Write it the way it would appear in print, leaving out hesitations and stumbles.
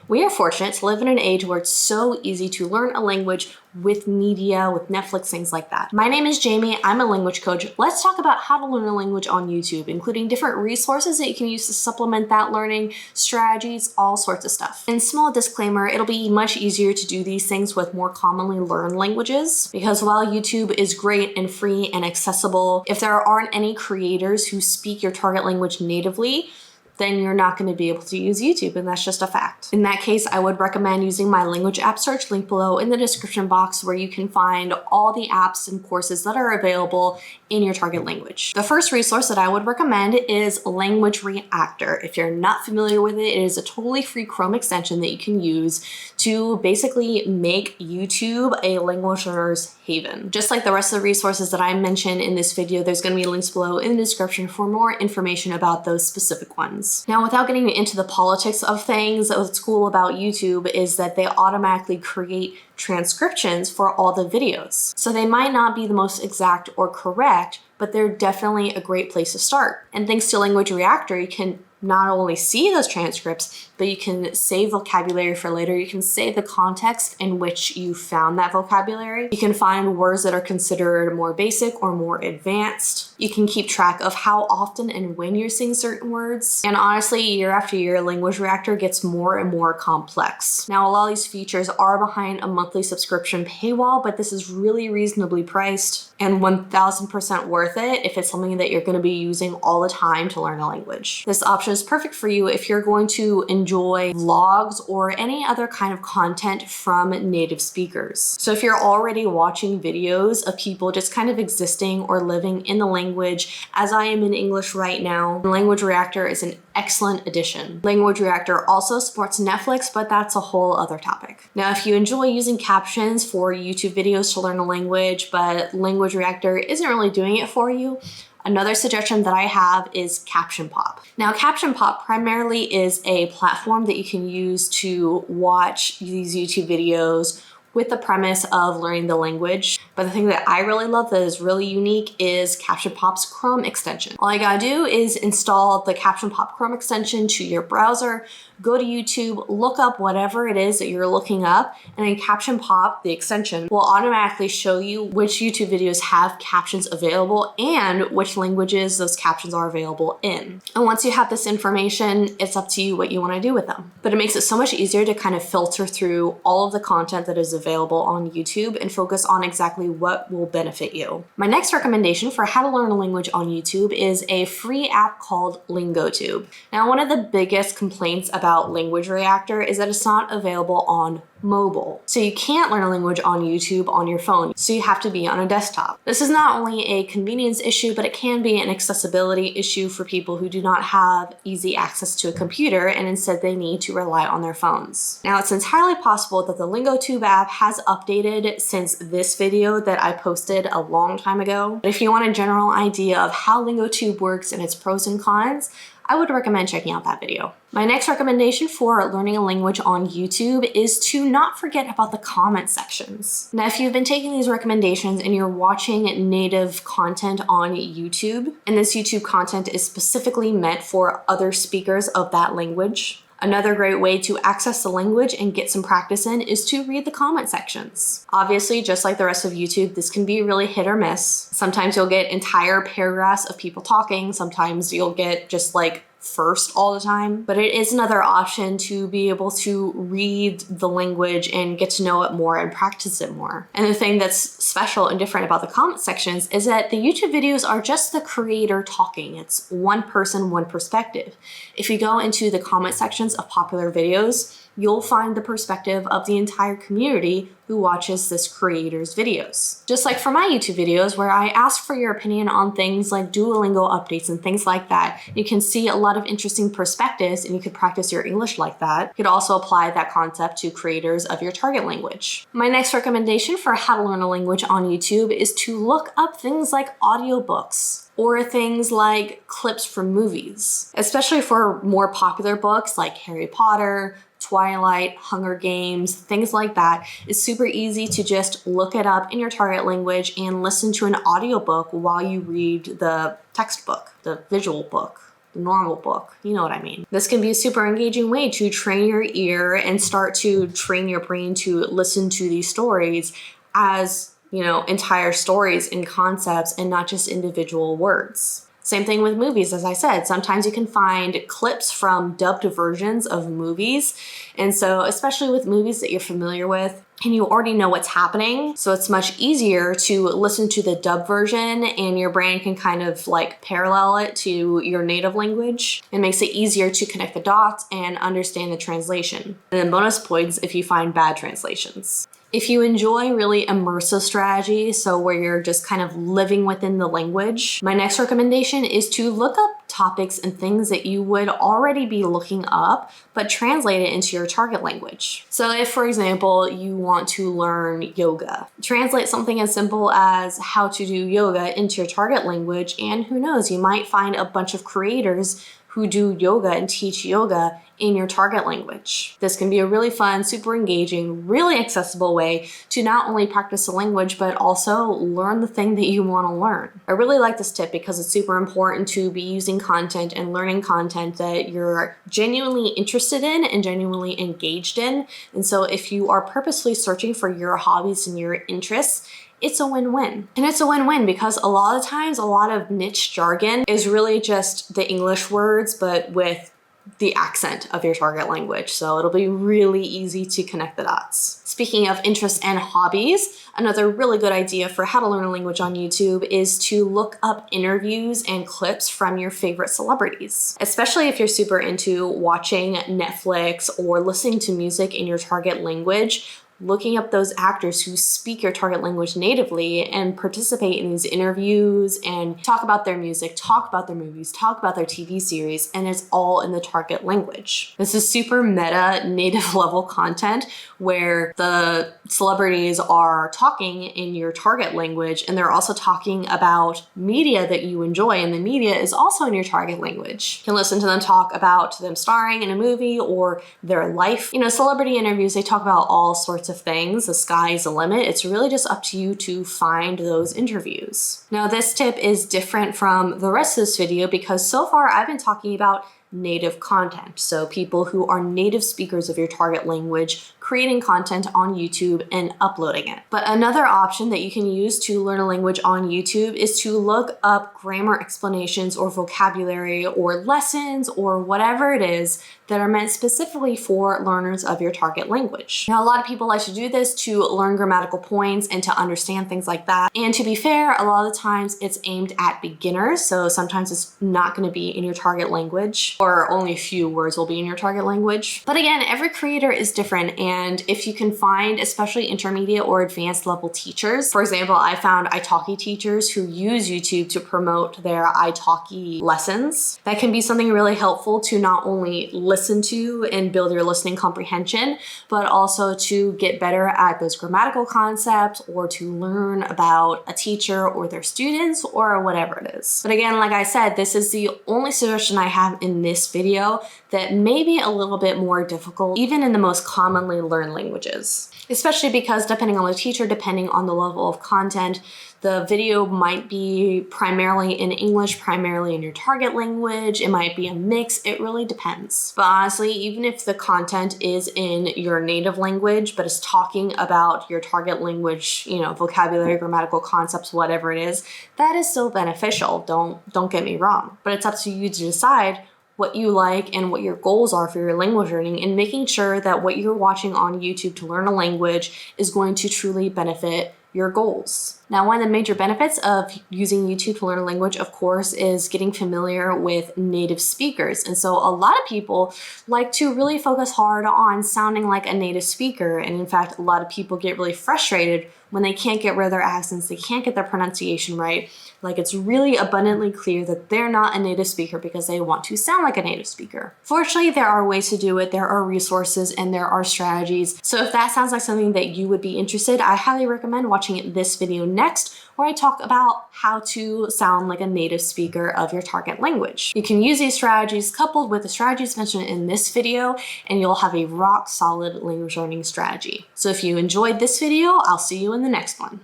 We are fortunate to live in an age where it's so easy to learn a language with media, with Netflix, things like that. My name is Jamie. I'm a language coach. Let's talk about how to learn a language on YouTube, including different resources that you can use to supplement that learning, strategies, all sorts of stuff. And small disclaimer, it'll be much easier to do these things with more commonly learned languages, because while YouTube is great and free and accessible, if there aren't any creators who speak your target language natively, then you're not going to be able to use YouTube, and that's just a fact. In that case, I would recommend using my language app search link below in the description box, where you can find all the apps and courses that are available in your target language. The first resource that I would recommend is Language Reactor. If you're not familiar with it, it is a totally free Chrome extension that you can use to basically make YouTube a language learner's haven. Just like the rest of the resources that I mentioned in this video, there's going to be links below in the description for more information about those specific ones. Now, without getting into the politics of things, what's cool about YouTube is that they automatically create transcriptions for all the videos. So they might not be the most exact or correct, but they're definitely a great place to start. And thanks to Language Reactor, you can not only see those transcripts, but you can save vocabulary for later. You can save the context in which you found that vocabulary. You can find words that are considered more basic or more advanced. You can keep track of how often and when you're seeing certain words. And honestly, year after year, Language Reactor gets more and more complex. Now, a lot of these features are behind a monthly subscription paywall, but this is really reasonably priced and 1000% worth it if it's something that you're going to be using all the time to learn a language. This option is perfect for you if you're going to enjoy vlogs or any other kind of content from native speakers. So if you're already watching videos of people just kind of existing or living in the language, as I am in English right now, Language Reactor is an excellent addition. Language Reactor also supports Netflix, but that's a whole other topic. Now, if you enjoy using captions for YouTube videos to learn a language, but Language Reactor isn't really doing it for you, another suggestion that I have is Caption Pop. Now, Caption Pop primarily is a platform that you can use to watch these YouTube videos with the premise of learning the language. But the thing that I really love that is really unique is Caption Pop's Chrome extension. All you gotta do is install the Caption Pop Chrome extension to your browser, go to YouTube, look up whatever it is that you're looking up, and then Caption Pop, the extension, will automatically show you which YouTube videos have captions available and which languages those captions are available in. And once you have this information, it's up to you what you wanna do with them. But it makes it so much easier to kind of filter through all of the content that is available on YouTube and focus on exactly what will benefit you. My next recommendation for how to learn a language on YouTube is a free app called LingoTube. Now, one of the biggest complaints about Language Reactor is that it's not available on mobile. So you can't learn a language on YouTube on your phone, so you have to be on a desktop. This is not only a convenience issue, but it can be an accessibility issue for people who do not have easy access to a computer and instead they need to rely on their phones. Now, it's entirely possible that the LingoTube app has updated since this video that I posted a long time ago. But if you want a general idea of how LingoTube works and its pros and cons, I would recommend checking out that video. My next recommendation for learning a language on YouTube is to not forget about the comment sections. Now, if you've been taking these recommendations and you're watching native content on YouTube, and this YouTube content is specifically meant for other speakers of that language, another great way to access the language and get some practice in is to read the comment sections. Obviously, just like the rest of YouTube, this can be really hit or miss. Sometimes you'll get entire paragraphs of people talking. Sometimes you'll get just like first all the time, but it is another option to be able to read the language and get to know it more and practice it more. And the thing that's special and different about the comment sections is that the YouTube videos are just the creator talking. It's one person, one perspective. If you go into the comment sections of popular videos, you'll find the perspective of the entire community who watches this creator's videos. Just like for my YouTube videos, where I ask for your opinion on things like Duolingo updates and things like that, you can see a lot of interesting perspectives and you could practice your English like that. You could also apply that concept to creators of your target language. My next recommendation for how to learn a language on YouTube is to look up things like audiobooks or things like clips from movies, especially for more popular books like Harry Potter, Twilight, Hunger Games, things like that. It's super easy to just look it up in your target language and listen to an audiobook while you read the textbook, the visual book. the normal book. You know what I mean. This can be a super engaging way to train your ear and start to train your brain to listen to these stories as, you know, entire stories and concepts and not just individual words. Same thing with movies, as I said. Sometimes you can find clips from dubbed versions of movies. And so, especially with movies that you're familiar with and you already know what's happening, so it's much easier to listen to the dub version and your brain can kind of like parallel it to your native language. It makes it easier to connect the dots and understand the translation. And then bonus points if you find bad translations. If you enjoy really immersive strategy, so where you're just kind of living within the language, my next recommendation is to look up topics and things that you would already be looking up, but translate it into your target language. So if, for example, you want to learn yoga, translate something as simple as how to do yoga into your target language, and who knows, you might find a bunch of creators who do yoga and teach yoga in your target language. This can be a really fun, super engaging, really accessible way to not only practice the language, but also learn the thing that you want to learn. I really like this tip because it's super important to be using content and learning content that you're genuinely interested in and genuinely engaged in. And so if you are purposely searching for your hobbies and your interests, it's a win-win. And it's a win-win because a lot of times, a lot of niche jargon is really just the English words, but with the accent of your target language. So it'll be really easy to connect the dots. Speaking of interests and hobbies, another really good idea for how to learn a language on YouTube is to look up interviews and clips from your favorite celebrities. Especially if you're super into watching Netflix or listening to music in your target language, looking up those actors who speak your target language natively and participate in these interviews and talk about their music, talk about their movies, talk about their TV series, and it's all in the target language. This is super meta, native level content where the celebrities are talking in your target language and they're also talking about media that you enjoy, and the media is also in your target language. You can listen to them talk about them starring in a movie or their life. You know, celebrity interviews, they talk about all sorts of things. The sky's the limit. It's really just up to you to find those interviews. Now, this tip is different from the rest of this video because so far I've been talking about native content. So people who are native speakers of your target language creating content on YouTube and uploading it. But another option that you can use to learn a language on YouTube is to look up grammar explanations or vocabulary or lessons or whatever it is that are meant specifically for learners of your target language. Now, a lot of people like to do this to learn grammatical points and to understand things like that. And to be fair, a lot of the times it's aimed at beginners. So sometimes it's not going to be in your target language, or only a few words will be in your target language. But again, every creator is different. And if you can find especially intermediate or advanced level teachers, for example, I found italki teachers who use YouTube to promote their italki lessons. That can be something really helpful to not only listen to and build your listening comprehension, but also to get better at those grammatical concepts or to learn about a teacher or their students or whatever it is. But again, like I said, this is the only suggestion I have in this video that may be a little bit more difficult, even in the most commonly learned languages. Especially because depending on the teacher, depending on the level of content, the video might be primarily in English, primarily in your target language. It might be a mix. It really depends. But honestly, even if the content is in your native language, but is talking about your target language, you know, vocabulary, grammatical concepts, whatever it is, that is still beneficial. Don't get me wrong. But it's up to you to decide what you like and what your goals are for your language learning, and making sure that what you're watching on YouTube to learn a language is going to truly benefit your goals. Now, one of the major benefits of using YouTube to learn a language, of course, is getting familiar with native speakers. And so a lot of people like to really focus hard on sounding like a native speaker. And in fact, a lot of people get really frustrated when they can't get rid of their accents, they can't get their pronunciation right. Like, it's really abundantly clear that they're not a native speaker because they want to sound like a native speaker. Fortunately, there are ways to do it. There are resources and there are strategies. So if that sounds like something that you would be interested, I highly recommend watching this video next, where I talk about how to sound like a native speaker of your target language. You can use these strategies coupled with the strategies mentioned in this video, and you'll have a rock solid language learning strategy. So if you enjoyed this video, I'll see you in the next one.